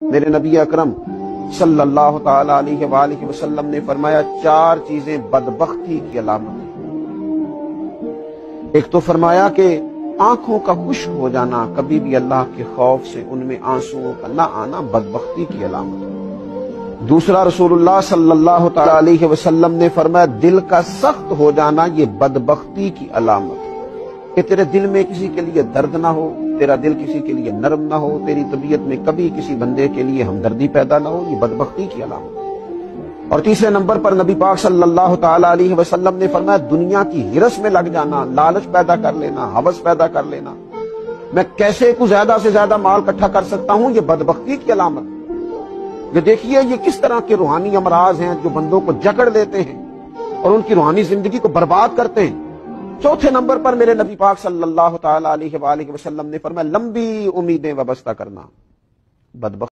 میرے نبی اکرم صلی اللہ تعالی علیہ وآلہ وسلم نے فرمایا 4 چیزیں بدبختی کی علامت ہیں۔ ایک تو فرمایا کہ آنکھوں کا خشک ہو جانا، کبھی بھی اللہ کے خوف سے ان میں آنسوؤں کا نہ آنا بدبختی کی علامت ہے۔ دوسرا، رسول اللہ صلی اللہ تعالی علیہ وسلم نے فرمایا دل کا سخت ہو جانا یہ بدبختی کی علامت ہے، کہ تیرے دل میں کسی کے لیے درد نہ ہو، تیرا دل کسی کے لیے نرم نہ ہو، تیری طبیعت میں کبھی کسی بندے کے لیے ہمدردی پیدا نہ ہو، یہ بدبختی کی علامت ہے۔ اور تیسرے نمبر پر نبی پاک صلی اللہ تعالی علیہ وسلم نے فرمایا دنیا کی ہرس میں لگ جانا، لالچ پیدا کر لینا، ہوس پیدا کر لینا، میں کیسے کو زیادہ سے زیادہ مال اکٹھا کر سکتا ہوں، یہ بدبختی کی علامت ہے۔ یہ دیکھیے یہ کس طرح کے روحانی امراض ہیں جو بندوں کو جکڑ لیتے ہیں اور ان کی روحانی زندگی کو برباد کرتے ہیں۔ چوتھے نمبر پر میرے نبی پاک صلی اللہ تعالی علیہ وآلہ وسلم نے فرمایا لمبی امیدیں وابستہ کرنا، بدبختی